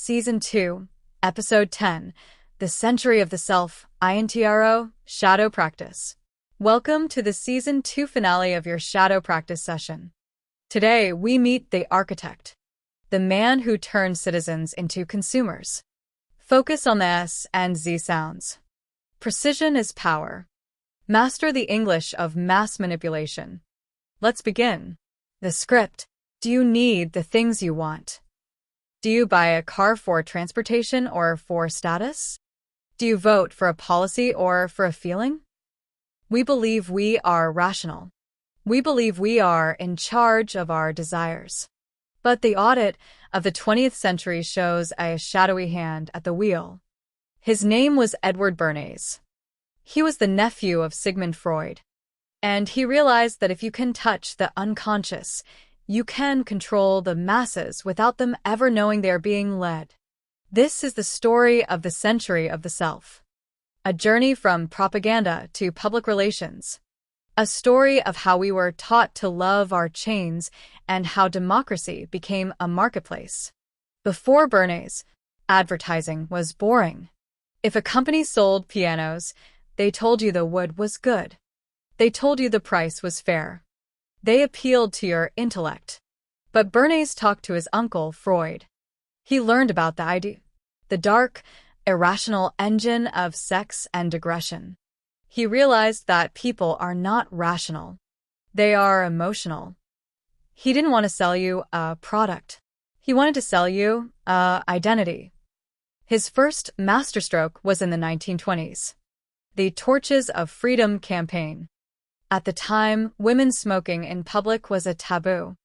Season 2, Episode 10, The Century of the Self, INTRO, Shadow Practice. Welcome to the Season 2 finale of your Shadow Practice session. Today, we meet the architect, the man who turned citizens into consumers. Focus on the S and Z sounds. Precision is power. Master the English of mass manipulation. Let's begin. The script. Do you need the things you want? Do you buy a car for transportation or for status? Do you vote for a policy or for a feeling? We believe we are rational. We believe we are in charge of our desires. But the audit of the 20th century shows a shadowy hand at the wheel. His name was Edward Bernays. He was the nephew of Sigmund Freud. And he realized that if you can touch the unconscious, you can control the masses without them ever knowing they are being led. This is the story of the century of the self. A journey from propaganda to public relations. A story of how we were taught to love our chains and how democracy became a marketplace. Before Bernays, advertising was boring. If a company sold pianos, they told you the wood was good. They told you the price was fair. They appealed to your intellect. But Bernays talked to his uncle, Freud. He learned about the idea, the dark, irrational engine of sex and aggression. He realized that people are not rational. They are emotional. He didn't want to sell you a product. He wanted to sell you an identity. His first masterstroke was in the 1920s. The Torches of Freedom campaign. At the time, women smoking in public was a taboo.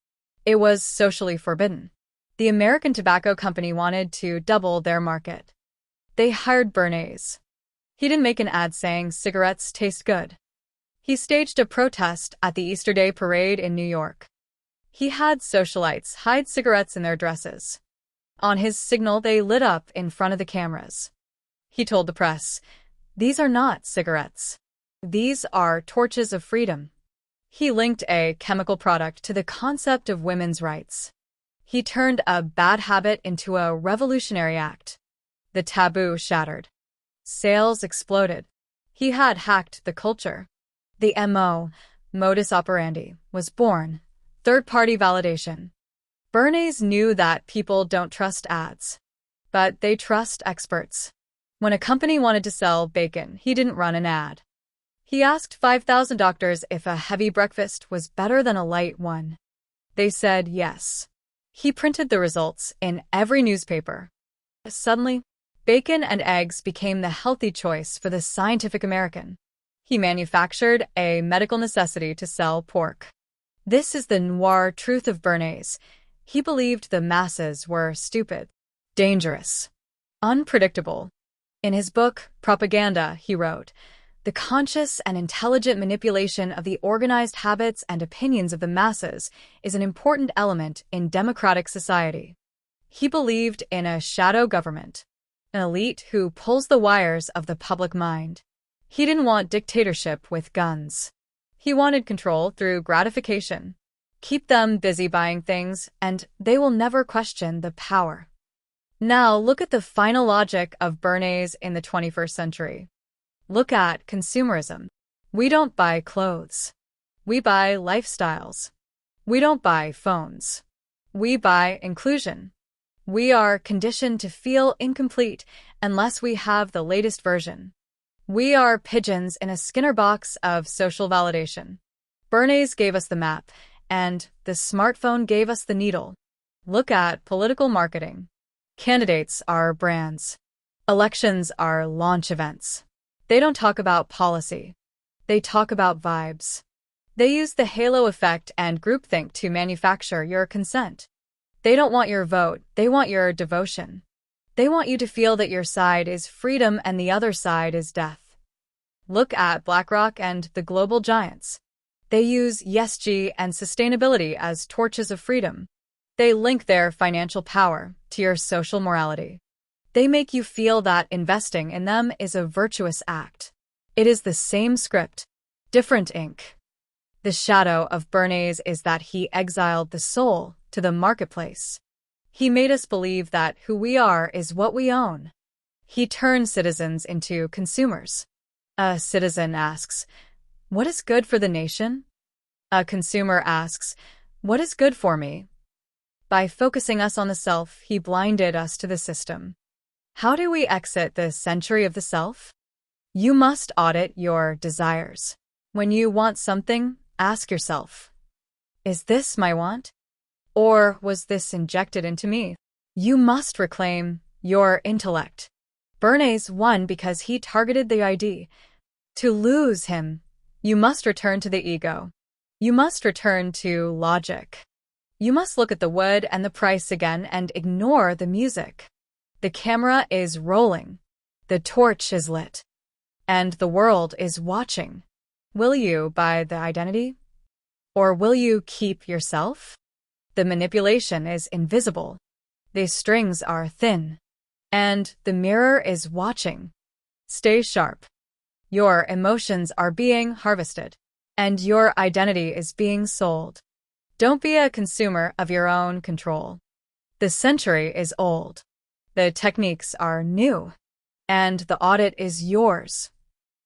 It was socially forbidden. The American Tobacco Company wanted to double their market. They hired Bernays. He didn't make an ad saying cigarettes taste good. He staged a protest at the Easter Day parade in New York. He had socialites hide cigarettes in their dresses. On his signal, they lit up in front of the cameras. He told the press, "These are not cigarettes. These are torches of freedom." He linked a chemical product to the concept of women's rights. He turned a bad habit into a revolutionary act. The taboo shattered. Sales exploded. He had hacked the culture. The modus operandi, was born. Third-party validation. Bernays knew that people don't trust ads, but they trust experts. When a company wanted to sell bacon, he didn't run an ad. He asked 5,000 doctors if a heavy breakfast was better than a light one. They said yes. He printed the results in every newspaper. Suddenly, bacon and eggs became the healthy choice for the scientific American. He manufactured a medical necessity to sell pork. This is the noir truth of Bernays. He believed the masses were stupid, dangerous, unpredictable. In his book, Propaganda, he wrote, "The conscious and intelligent manipulation of the organized habits and opinions of the masses is an important element in democratic society." He believed in a shadow government, an elite who pulls the wires of the public mind. He didn't want dictatorship with guns. He wanted control through gratification. Keep them busy buying things, and they will never question the power. Now look at the final logic of Bernays in the 21st century. Look at consumerism. We don't buy clothes. We buy lifestyles. We don't buy phones. We buy inclusion. We are conditioned to feel incomplete unless we have the latest version. We are pigeons in a Skinner box of social validation. Bernays gave us the map, and the smartphone gave us the needle. Look at political marketing. Candidates are brands. Elections are launch events. They don't talk about policy. They talk about vibes. They use the halo effect and groupthink to manufacture your consent. They don't want your vote, they want your devotion. They want you to feel that your side is freedom and the other side is death. Look at BlackRock and the global giants. They use ESG and sustainability as torches of freedom. They link their financial power to your social morality. They make you feel that investing in them is a virtuous act. It is the same script, different ink. The shadow of Bernays is that he exiled the soul to the marketplace. He made us believe that who we are is what we own. He turned citizens into consumers. A citizen asks, "What is good for the nation?" A consumer asks, "What is good for me?" By focusing us on the self, he blinded us to the system. How do we exit the century of the self? You must audit your desires. When you want something, ask yourself, is this my want? Or was this injected into me? You must reclaim your intellect. Bernays won because he targeted the ID. To lose him, you must return to the ego. You must return to logic. You must look at the wood and the price again and ignore the music. The camera is rolling. The torch is lit. And the world is watching. Will you buy the identity? Or will you keep yourself? The manipulation is invisible. The strings are thin. And the mirror is watching. Stay sharp. Your emotions are being harvested. And your identity is being sold. Don't be a consumer of your own control. The century is old. The techniques are new. And the audit is yours.